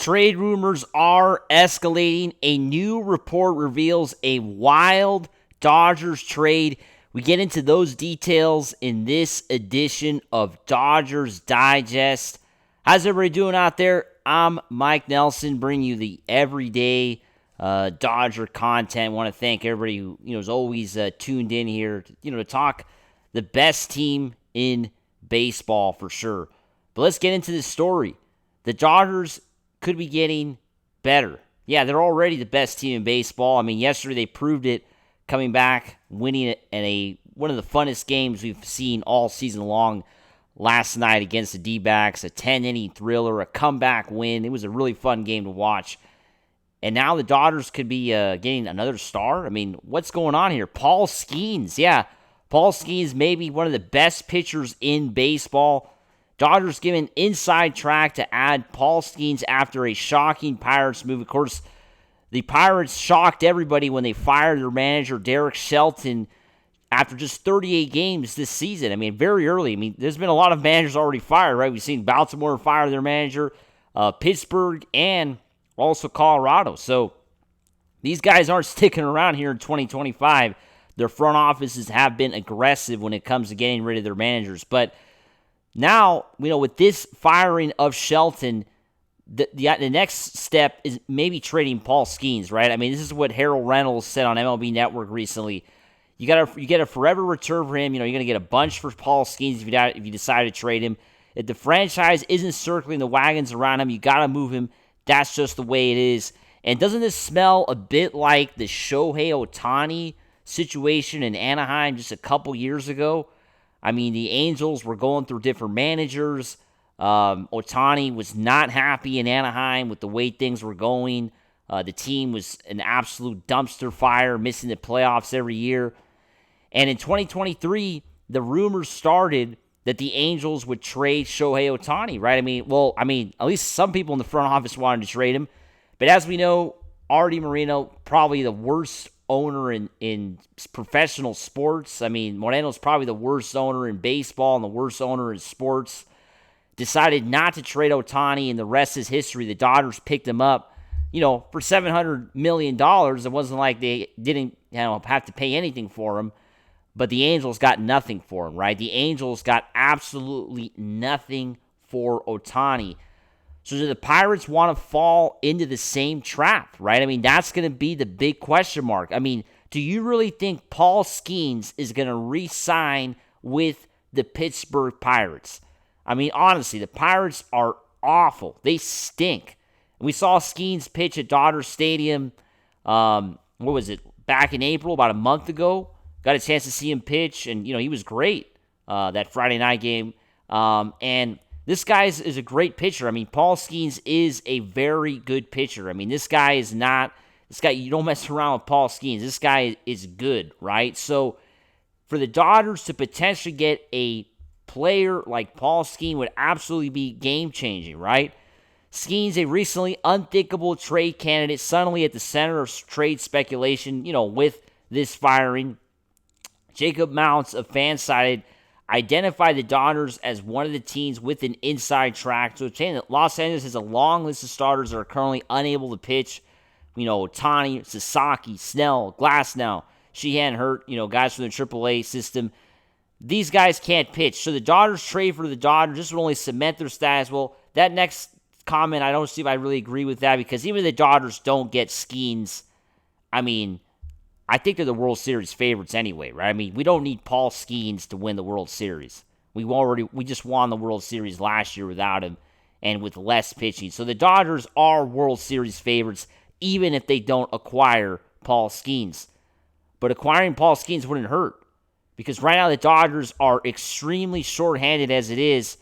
trade rumors are escalating. A new report reveals a wild Dodgers trade. We get into those details in this edition of Dodgers Digest. How's everybody doing out there? I'm Mike Nelson, bringing you the everyday Dodger content. I want to thank everybody who is always tuned in here to talk the best team in baseball for sure. But let's get into this story. The Dodgers could be getting better. Yeah, they're already the best team in baseball. I mean, yesterday they proved it, coming back, winning it in one of the funnest games we've seen all season long last night against the D-backs, a 10-inning thriller, a comeback win. It was a really fun game to watch. And now the Dodgers could be getting another star. I mean, what's going on here? Paul Skenes. Yeah, Paul Skenes may be one of the best pitchers in baseball. Dodgers given inside track to add Paul Skenes after a shocking Pirates move. Of course, the Pirates shocked everybody when they fired their manager, Derek Shelton, after just 38 games this season. I mean, very early. I mean, there's been a lot of managers already fired, right? We've seen Baltimore fire their manager, Pittsburgh, and also Colorado. So these guys aren't sticking around here in 2025. Their front offices have been aggressive when it comes to getting rid of their managers. But now, with this firing of Shelton, the next step is maybe trading Paul Skenes, right? I mean, this is what Harold Reynolds said on MLB Network recently. You get a forever return for him. You're going to get a bunch for Paul Skenes if you decide to trade him. If the franchise isn't circling the wagons around him, you got to move him. That's just the way it is. And doesn't this smell a bit like the Shohei Ohtani situation in Anaheim just a couple years ago? I mean, the Angels were going through different managers. Ohtani was not happy in Anaheim with the way things were going. The team was an absolute dumpster fire, missing the playoffs every year. And in 2023, the rumors started that the Angels would trade Shohei Ohtani, right? I mean, at least some people in the front office wanted to trade him. But as we know, Artie Moreno, probably the worst owner in professional sports. I mean, Moreno's probably the worst owner in baseball and the worst owner in sports. Decided not to trade Ohtani, and the rest is history. The Dodgers picked him up, for $700 million. It wasn't like they didn't have to pay anything for him. But the Angels got nothing for him, right? The Angels got absolutely nothing for Ohtani. So do the Pirates want to fall into the same trap, right? I mean, that's going to be the big question mark. I mean, do you really think Paul Skenes is going to re-sign with the Pittsburgh Pirates? I mean, honestly, the Pirates are awful. They stink. We saw Skenes pitch at Dodger Stadium, back in April, about a month ago. Got a chance to see him pitch, and, he was great that Friday night game. And this guy is a great pitcher. I mean, Paul Skenes is a very good pitcher. I mean, you don't mess around with Paul Skenes. This guy is good, right? So for the Dodgers to potentially get a player like Paul Skenes would absolutely be game-changing, right? Skenes, a recently unthinkable trade candidate, suddenly at the center of trade speculation, with this firing. Jacob Mounts of Fansided identified the Dodgers as one of the teams with an inside track. So it's saying that Los Angeles has a long list of starters that are currently unable to pitch. Ohtani, Sasaki, Snell, Glasnow, Sheehan hurt, guys from the AAA system. These guys can't pitch. So the Dodgers trade for the Dodgers. This would only cement their status. Well, that next comment, I don't see if I really agree with that, because even if the Dodgers don't get Skenes, I mean, I think they're the World Series favorites anyway, right? I mean, we don't need Paul Skenes to win the World Series. We just won the World Series last year without him and with less pitching. So the Dodgers are World Series favorites, even if they don't acquire Paul Skenes. But acquiring Paul Skenes wouldn't hurt, because right now the Dodgers are extremely shorthanded as it is.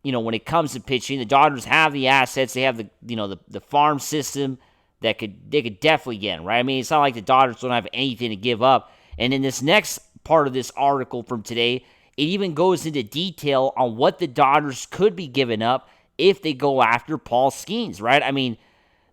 When it comes to pitching, the Dodgers have the assets. They have the farm system they could definitely get, right? I mean, it's not like the Dodgers don't have anything to give up. And in this next part of this article from today, it even goes into detail on what the Dodgers could be giving up if they go after Paul Skenes, right? I mean,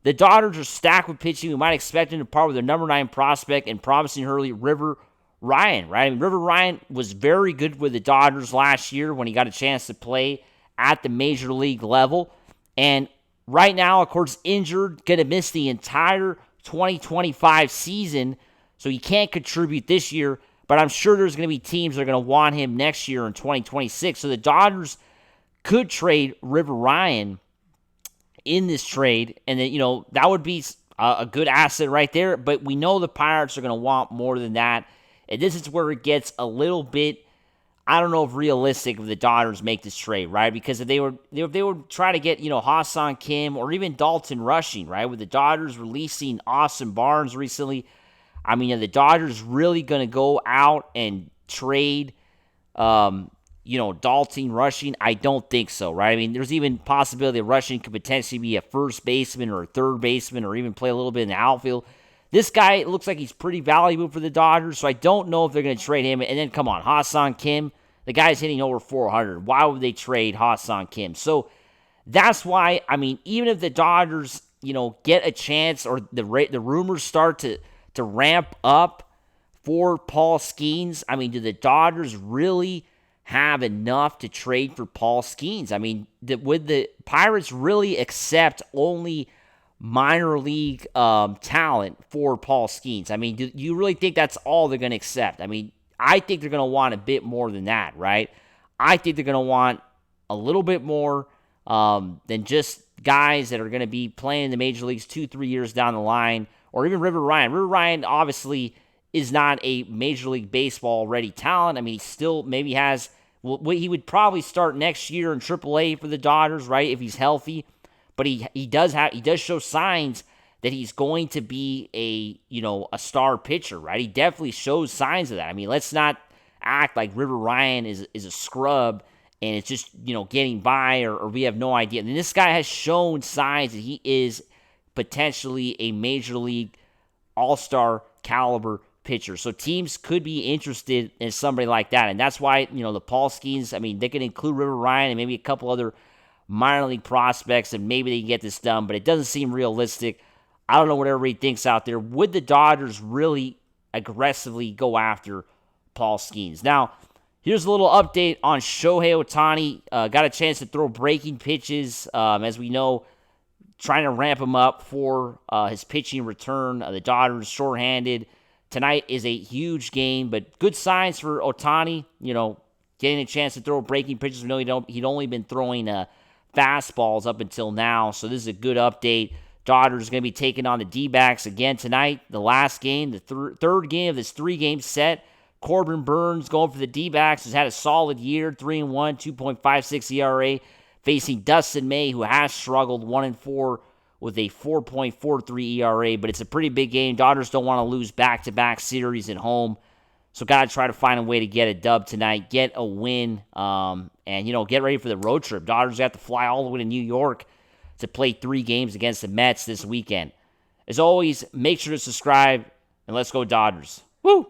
the Dodgers are stacked with pitching. We might expect them to part with their number 9 prospect and promising early River Ryan, right? I mean, River Ryan was very good with the Dodgers last year when he got a chance to play at the major league level. And right now, of course, injured, going to miss the entire 2025 season, so he can't contribute this year, but I'm sure there's going to be teams that are going to want him next year in 2026. So the Dodgers could trade River Ryan in this trade, and then, that would be a good asset right there, but we know the Pirates are going to want more than that, and this is where it gets a little bit, I don't know if realistic if the Dodgers make this trade, right? Because if they would try to get, Ha-Seong Kim or even Dalton Rushing, right? With the Dodgers releasing Austin Barnes recently, I mean, are the Dodgers really going to go out and trade, Dalton Rushing? I don't think so, right? I mean, there's even possibility that Rushing could potentially be a first baseman or a third baseman or even play a little bit in the outfield. This guy looks like he's pretty valuable for the Dodgers, so I don't know if they're going to trade him. And then, come on, Ha-Seong Kim, the guy's hitting over 400. Why would they trade Ha-Seong Kim? So that's why, I mean, even if the Dodgers, get a chance or the rumors start to ramp up for Paul Skenes, I mean, do the Dodgers really have enough to trade for Paul Skenes? I mean, would the Pirates really accept only minor league talent for Paul Skenes? I mean, do you really think that's all they're going to accept? I mean, I think they're going to want a bit more than that, right? I think they're going to want a little bit more than just guys that are going to be playing in the major leagues 2-3 years down the line, or even River Ryan. River Ryan obviously is not a Major League Baseball ready talent. I mean, he still maybe has, he would probably start next year in AAA for the Dodgers, right, if he's healthy. But he does show signs that he's going to be a star pitcher, right? He definitely shows signs of that. I mean, let's not act like River Ryan is a scrub and it's just, getting by or we have no idea. And this guy has shown signs that he is potentially a major league all-star caliber pitcher. So teams could be interested in somebody like that. And that's why, the Paul Skenes, I mean, they can include River Ryan and maybe a couple other minor league prospects, and maybe they can get this done, but it doesn't seem realistic. I don't know what everybody thinks out there. Would the Dodgers really aggressively go after Paul Skenes? Now, here's a little update on Shohei Ohtani. Got a chance to throw breaking pitches, as we know, trying to ramp him up for his pitching return. The Dodgers shorthanded. Tonight is a huge game, but good signs for Ohtani, getting a chance to throw breaking pitches. We know he'd only been throwing fastballs up until now, so this is a good update. Dodgers going to be taking on the D-backs again tonight. The last game, the third game of this 3-game set. Corbin Burns going for the D-backs has had a solid year, 3-1, 2.56 ERA, facing Dustin May, who has struggled 1-4 with a 4.43 ERA, but it's a pretty big game. Dodgers don't want to lose back-to-back series at home, so got to try to find a way to get a dub tonight, get a win, and, get ready for the road trip. Dodgers have to fly all the way to New York to play 3 games against the Mets this weekend. As always, make sure to subscribe, and let's go Dodgers. Woo!